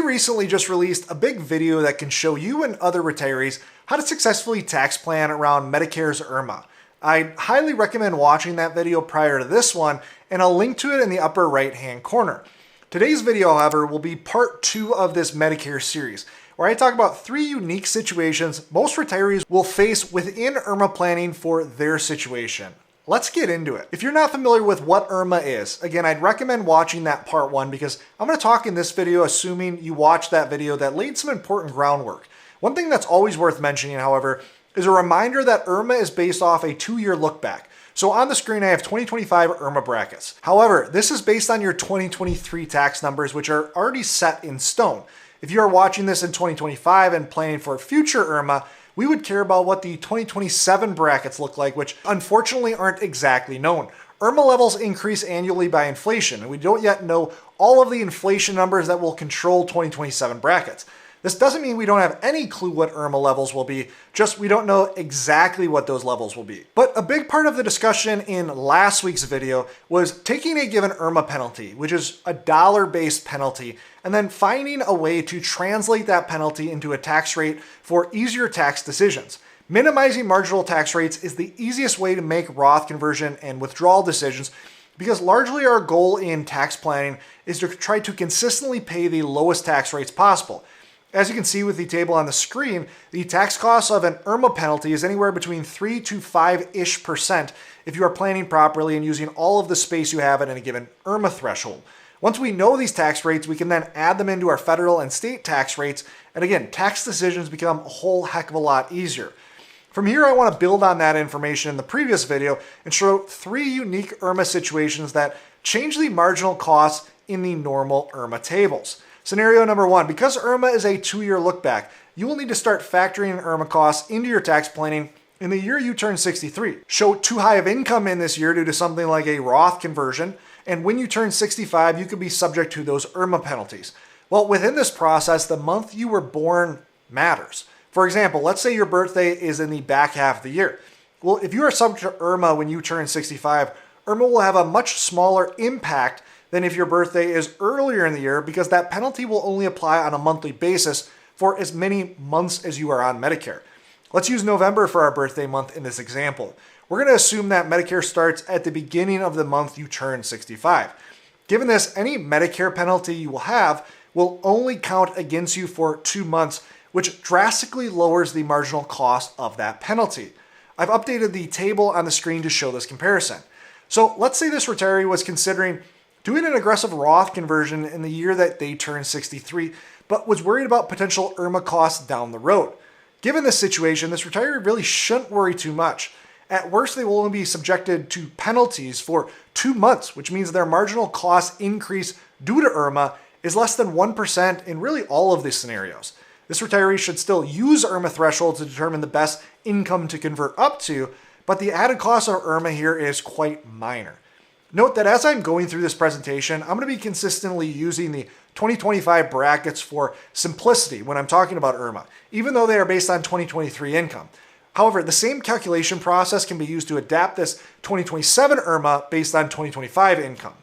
recently just released a big video that can show you and other retirees how to successfully tax plan around Medicare's IRMAA. I highly recommend watching that video prior to this one, and I'll link to it in the upper right hand corner. Today's video, however, will be part 2 of this Medicare series, where I talk about 3 unique situations most retirees will face within IRMAA planning for their situation. Let's get into it. If you're not familiar with what IRMAA is, again, I'd recommend watching that part 1 because I'm going to talk in this video assuming you watched that video that laid some important groundwork. One thing that's always worth mentioning, however, is a reminder that IRMAA is based off a 2-year look back. So on the screen I have 2025 IRMAA brackets. However, this is based on your 2023 tax numbers, which are already set in stone. If you are watching this in 2025 and planning for future IRMAA, we would care about what the 2027 brackets look like, which unfortunately aren't exactly known. IRMAA levels increase annually by inflation, and we don't yet know all of the inflation numbers that will control 2027 brackets. This doesn't mean we don't have any clue what IRMAA levels will be, just we don't know exactly what those levels will be. But a big part of the discussion in last week's video was taking a given IRMAA penalty, which is a dollar-based penalty, and then finding a way to translate that penalty into a tax rate for easier tax decisions. Minimizing marginal tax rates is the easiest way to make Roth conversion and withdrawal decisions because largely our goal in tax planning is to try to consistently pay the lowest tax rates possible. As you can see with the table on the screen, the tax cost of an IRMAA penalty is anywhere between 3 to 5-ish% if you are planning properly and using all of the space you have at any given IRMAA threshold. Once we know these tax rates, we can then add them into our federal and state tax rates, and again, tax decisions become a whole heck of a lot easier. From here, I want to build on that information in the previous video and show 3 unique IRMAA situations that change the marginal costs in the normal IRMAA tables. Scenario number 1, because IRMAA is a 2-year look back, you will need to start factoring IRMAA costs into your tax planning in the year you turn 63. Show too high of income in this year due to something like a Roth conversion, and when you turn 65, you could be subject to those IRMAA penalties. Well, within this process, the month you were born matters. For example, let's say your birthday is in the back half of the year. Well, if you are subject to IRMAA when you turn 65, IRMAA will have a much smaller impact than if your birthday is earlier in the year because that penalty will only apply on a monthly basis for as many months as you are on Medicare. Let's use November for our birthday month in this example. We're going to assume that Medicare starts at the beginning of the month you turn 65. Given this, any Medicare penalty you will have will only count against you for 2 months, which drastically lowers the marginal cost of that penalty. I've updated the table on the screen to show this comparison. So let's say this retiree was considering doing an aggressive Roth conversion in the year that they turned 63, but was worried about potential IRMAA costs down the road. Given this situation, this retiree really shouldn't worry too much. At worst, they will only be subjected to penalties for 2 months, which means their marginal cost increase due to IRMAA is less than 1% in really all of these scenarios. This retiree should still use IRMAA thresholds to determine the best income to convert up to, but the added cost of IRMAA here is quite minor. Note that as I'm going through this presentation, I'm going to be consistently using the 2025 brackets for simplicity when I'm talking about IRMAA, even though they are based on 2023 income. However, the same calculation process can be used to adapt this 2027 IRMAA based on 2025 income.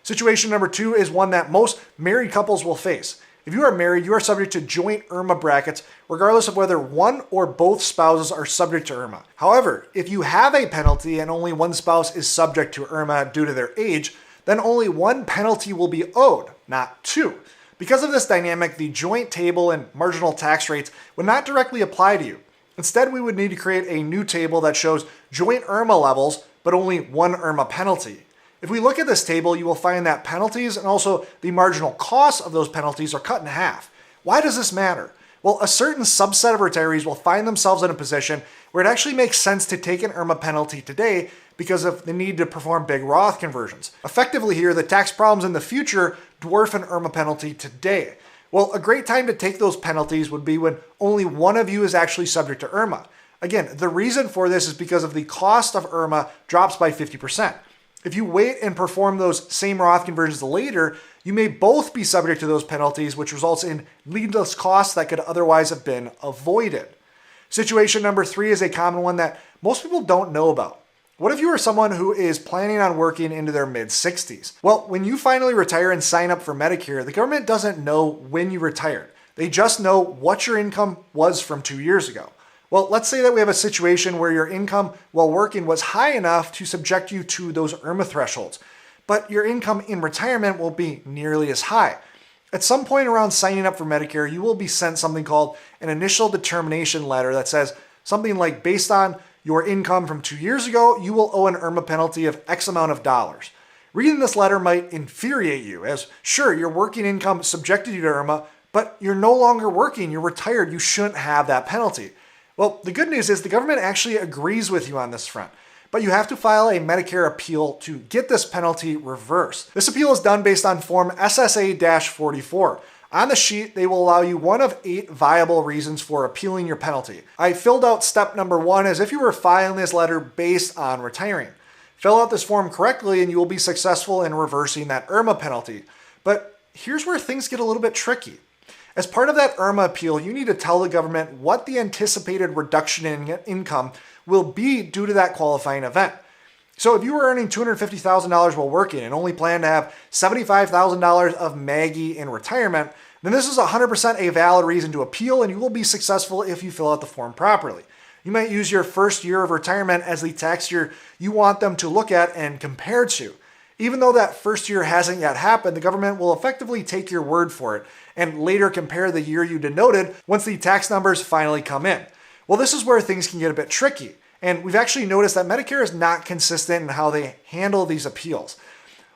Situation number 2 is one that most married couples will face. If you are married, you are subject to joint IRMAA brackets regardless of whether one or both spouses are subject to IRMAA. However, if you have a penalty and only one spouse is subject to IRMAA due to their age, then only one penalty will be owed, not 2. Because of this dynamic, the joint table and marginal tax rates would not directly apply to you. Instead, we would need to create a new table that shows joint IRMAA levels, but only one IRMAA penalty. If we look at this table, you will find that penalties and also the marginal costs of those penalties are cut in half. Why does this matter? Well, a certain subset of retirees will find themselves in a position where it actually makes sense to take an IRMAA penalty today because of the need to perform big Roth conversions. Effectively here, the tax problems in the future dwarf an IRMAA penalty today. Well, a great time to take those penalties would be when only one of you is actually subject to IRMAA. Again, the reason for this is because of the cost of IRMAA drops by 50%. If you wait and perform those same Roth conversions later, you may both be subject to those penalties, which results in needless costs that could otherwise have been avoided. Situation number 3 is a common one that most people don't know about. What if you are someone who is planning on working into their mid-60s? Well, when you finally retire and sign up for Medicare, the government doesn't know when you retired. They just know what your income was from 2 years ago. Well, let's say that we have a situation where your income while working was high enough to subject you to those IRMAA thresholds, but your income in retirement won't be nearly as high. At some point around signing up for Medicare, you will be sent something called an initial determination letter that says something like, based on your income from 2 years ago, you will owe an IRMAA penalty of X amount of dollars. Reading this letter might infuriate you, as sure, your working income subjected you to IRMAA, but you're no longer working, you're retired, you shouldn't have that penalty. Well, the good news is the government actually agrees with you on this front, but you have to file a Medicare appeal to get this penalty reversed. This appeal is done based on Form SSA-44. On the sheet, they will allow you one of 8 viable reasons for appealing your penalty. I filled out step number 1 as if you were filing this letter based on retiring. Fill out this form correctly and you will be successful in reversing that IRMAA penalty. But here's where things get a little bit tricky. As part of that IRMAA appeal, you need to tell the government what the anticipated reduction in income will be due to that qualifying event. So if you were earning $250,000 while working and only plan to have $75,000 of MAGI in retirement, then this is 100% a valid reason to appeal, and you will be successful if you fill out the form properly. You might use your first year of retirement as the tax year you want them to look at and compare to. Even though that first year hasn't yet happened, the government will effectively take your word for it and later compare the year you denoted once the tax numbers finally come in. Well, this is where things can get a bit tricky. And we've actually noticed that Medicare is not consistent in how they handle these appeals.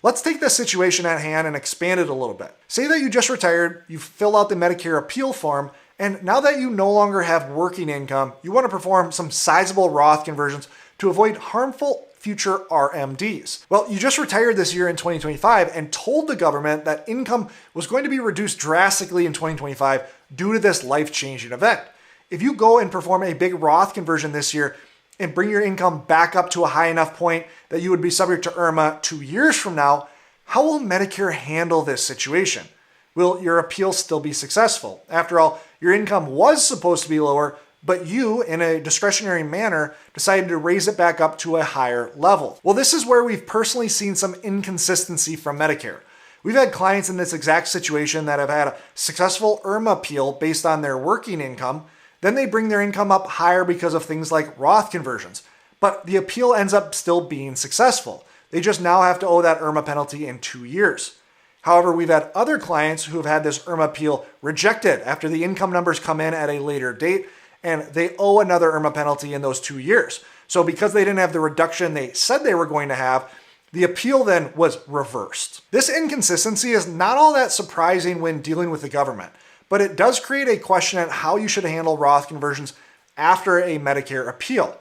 Let's take this situation at hand and expand it a little bit. Say that you just retired, you filled out the Medicare appeal form, and now that you no longer have working income, you want to perform some sizable Roth conversions to avoid harmful future RMDs. Well, you just retired this year in 2025 and told the government that income was going to be reduced drastically in 2025 due to this life-changing event. If you go and perform a big Roth conversion this year and bring your income back up to a high enough point that you would be subject to IRMAA 2 years from now, how will Medicare handle this situation? Will your appeal still be successful? After all, your income was supposed to be lower, but you, in a discretionary manner, decided to raise it back up to a higher level. Well, this is where we've personally seen some inconsistency from Medicare. We've had clients in this exact situation that have had a successful IRMAA appeal based on their working income. Then they bring their income up higher because of things like Roth conversions. But the appeal ends up still being successful. They just now have to owe that IRMAA penalty in 2 years. However, we've had other clients who have had this IRMAA appeal rejected after the income numbers come in at a later date, and they owe another IRMAA penalty in those 2 years. So because they didn't have the reduction they said they were going to have, the appeal then was reversed. This inconsistency is not all that surprising when dealing with the government, but it does create a question on how you should handle Roth conversions after a Medicare appeal.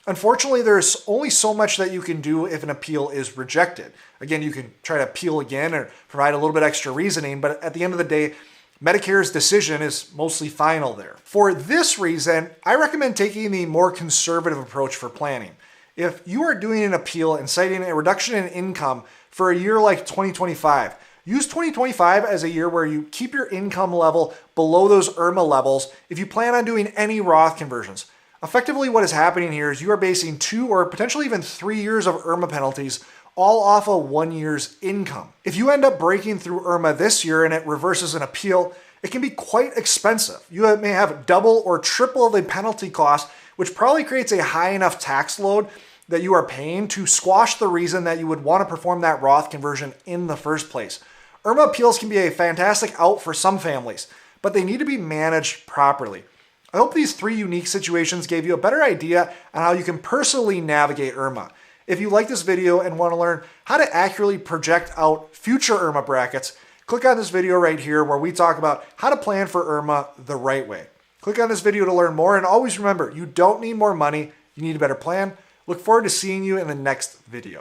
Unfortunately, there's only so much that you can do if an appeal is rejected. Again, you can try to appeal again or provide a little bit extra reasoning, but at the end of the day, Medicare's decision is mostly final there. For this reason, I recommend taking the more conservative approach for planning. If you are doing an appeal and citing a reduction in income for a year like 2025, use 2025 as a year where you keep your income level below those IRMAA levels if you plan on doing any Roth conversions. Effectively, what is happening here is you are basing 2 or potentially even 3 years of IRMAA penalties all off of 1 year's income. If you end up breaking through IRMAA this year and it reverses an appeal, it can be quite expensive. You may have double or triple the penalty cost, which probably creates a high enough tax load that you are paying to squash the reason that you would want to perform that Roth conversion in the first place. IRMAA appeals can be a fantastic out for some families, but they need to be managed properly. I hope these 3 unique situations gave you a better idea on how you can personally navigate IRMAA. If you like this video and want to learn how to accurately project out future IRMAA brackets, click on this video right here where we talk about how to plan for IRMAA the right way. Click on this video to learn more, and always remember, you don't need more money, you need a better plan. Look forward to seeing you in the next video.